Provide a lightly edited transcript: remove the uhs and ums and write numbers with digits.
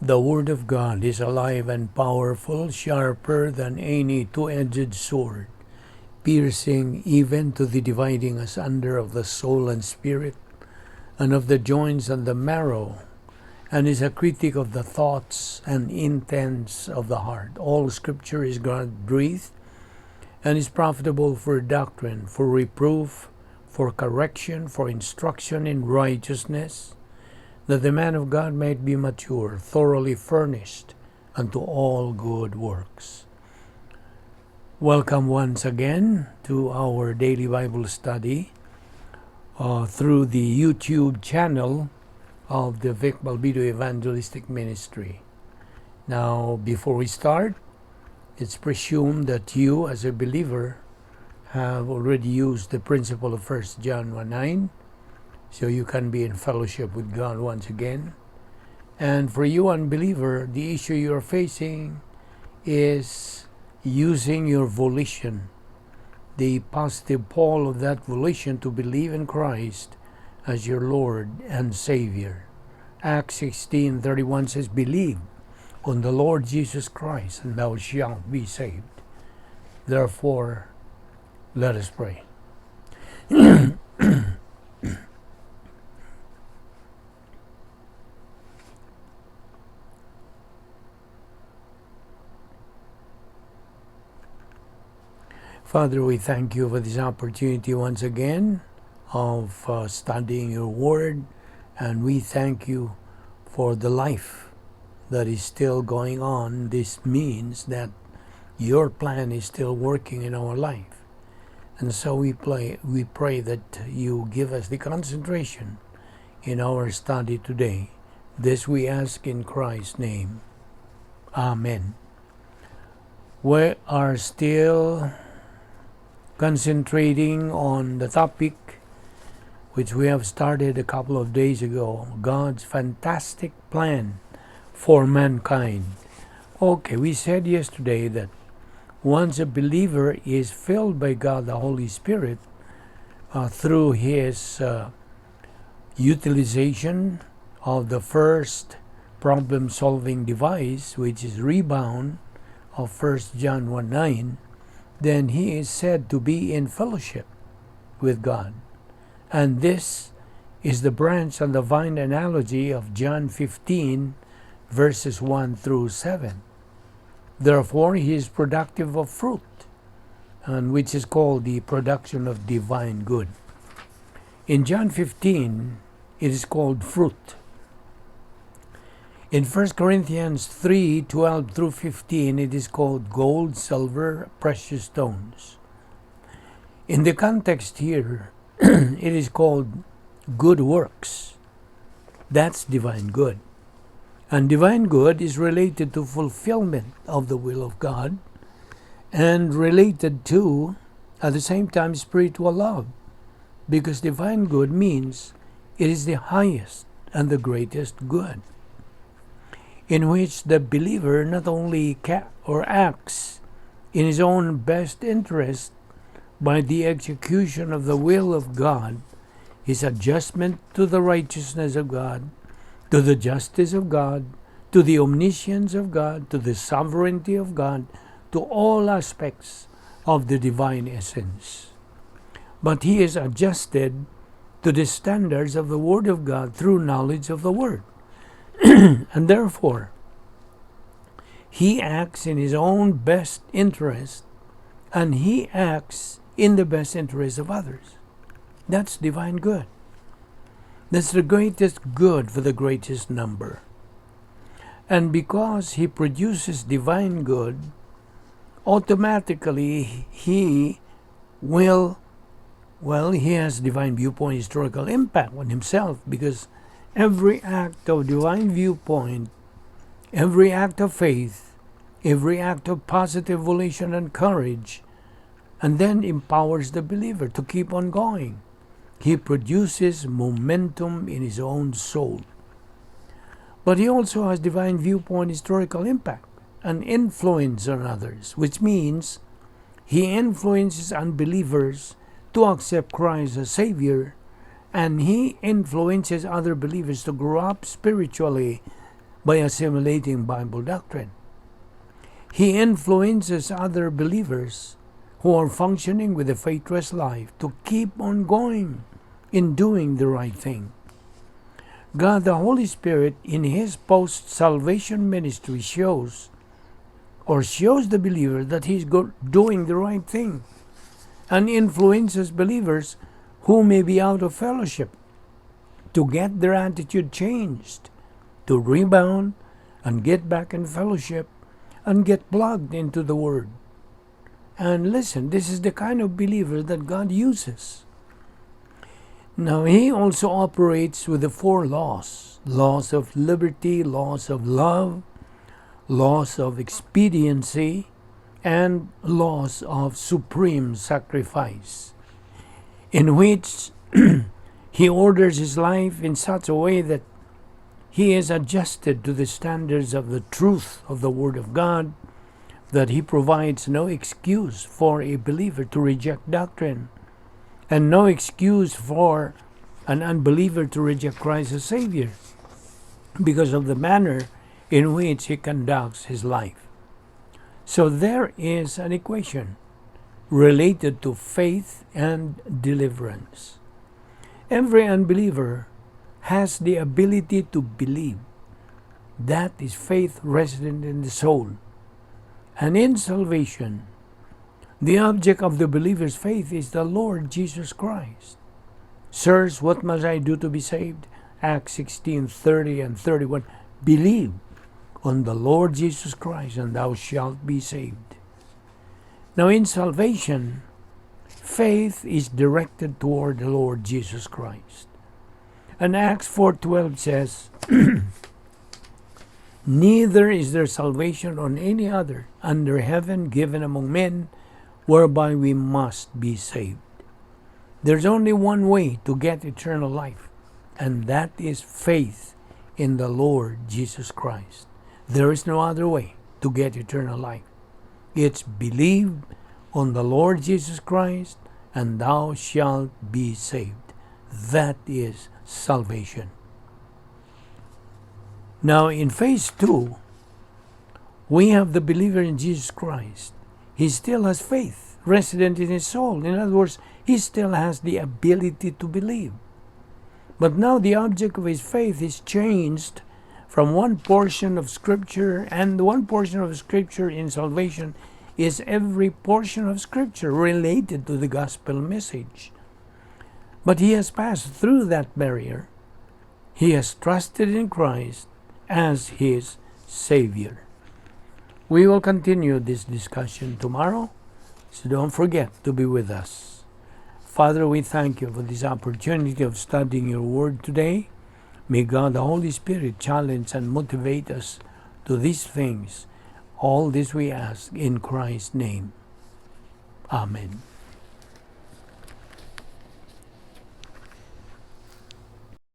The Word of God is alive and powerful, sharper than any two-edged sword, piercing even to the dividing asunder of the soul and spirit, and of the joints and the marrow, and is a critic of the thoughts and intents of the heart. All Scripture is God-breathed, and is profitable for doctrine, for reproof, for correction, for instruction in righteousness, that the man of God might be mature, thoroughly furnished unto all good works. Welcome once again to our daily Bible study through the YouTube channel of the Balbido Evangelistic Ministry. Now, before we start, it's presumed that you, as a believer, have already used the principle of 1 John 1:9, so you can be in fellowship with God once again. And for you, unbeliever, the issue you're facing is using your volition, the positive pole of that volition to believe in Christ as your Lord and Savior. Acts 16:31 says, "Believe on the Lord Jesus Christ, and thou shalt be saved." Therefore, let us pray. Father, we thank you for this opportunity once again of studying your word, and we thank you for the life that is still going on. This means that your plan is still working in our life. And so we pray that you give us the concentration in our study today. This we ask in Christ's name. Amen. We are still concentrating on the topic which we have started a couple of days ago, God's fantastic plan for mankind. Okay, we said yesterday that once a believer is filled by God the Holy Spirit through his utilization of the first problem-solving device, which is rebound of 1 John 1:9, then he is said to be in fellowship with God. And this is the branch and the vine analogy of John 15, verses 1 through 7. Therefore, he is productive of fruit, and which is called the production of divine good. In John 15, it is called fruit. In 1 Corinthians 3:12 through 15, it is called gold, silver, precious stones. In the context here, it is called good works. That's divine good. And divine good is related to fulfillment of the will of God, and related to, at the same time, spiritual love. Because divine good means it is the highest and the greatest good, in which the believer not only acts in his own best interest by the execution of the will of God, his adjustment to the righteousness of God, to the justice of God, to the omniscience of God, to the sovereignty of God, to all aspects of the divine essence. But he is adjusted to the standards of the Word of God through knowledge of the Word. And therefore, he acts in his own best interest, and he acts in the best interest of others. That's divine good. That's the greatest good for the greatest number. And because he produces divine good, automatically he has divine viewpoint, historical impact on himself, because every act of divine viewpoint, every act of faith, every act of positive volition and courage, and then empowers the believer to keep on going. He produces momentum in his own soul. But he also has divine viewpoint, historical impact, and influence on others, which means he influences unbelievers to accept Christ as Savior, and he influences other believers to grow up spiritually by assimilating Bible doctrine. He influences other believers who are functioning with a faithless life to keep on going in doing the right thing. God the Holy Spirit in His post-salvation ministry shows the believer that He's doing the right thing, and influences believers who may be out of fellowship to get their attitude changed, to rebound and get back in fellowship and get plugged into the Word. And listen, this is the kind of believer that God uses. Now, He also operates with the 4 laws: laws of liberty, laws of love, laws of expediency, and laws of supreme sacrifice, in which He orders His life in such a way that He is adjusted to the standards of the truth of the Word of God, that He provides no excuse for a believer to reject doctrine, and no excuse for an unbeliever to reject Christ as Savior, because of the manner in which he conducts his life. So there is an equation related to faith and deliverance. Every unbeliever has the ability to believe. That is faith resident in the soul. And in salvation, the object of the believer's faith is the Lord Jesus Christ. Sirs, what must I do to be saved? Acts 16:30 and 31. Believe on the Lord Jesus Christ, and thou shalt be saved. Now in salvation, faith is directed toward the Lord Jesus Christ. And Acts 4:12 says, neither is there salvation on any other under heaven given among men, whereby we must be saved. There's only one way to get eternal life, and that is faith in the Lord Jesus Christ. There is no other way to get eternal life. It's believe on the Lord Jesus Christ, and thou shalt be saved. That is salvation. Now in phase 2, we have the believer in Jesus Christ. He still has faith resident in his soul. In other words, he still has the ability to believe. But now the object of his faith is changed from one portion of Scripture, and the one portion of Scripture in salvation is every portion of Scripture related to the gospel message. But he has passed through that barrier. He has trusted in Christ as his Savior. We will continue this discussion tomorrow, so don't forget to be with us. Father, we thank you for this opportunity of studying your word today. May God, the Holy Spirit, challenge and motivate us to these things. All this we ask in Christ's name. Amen.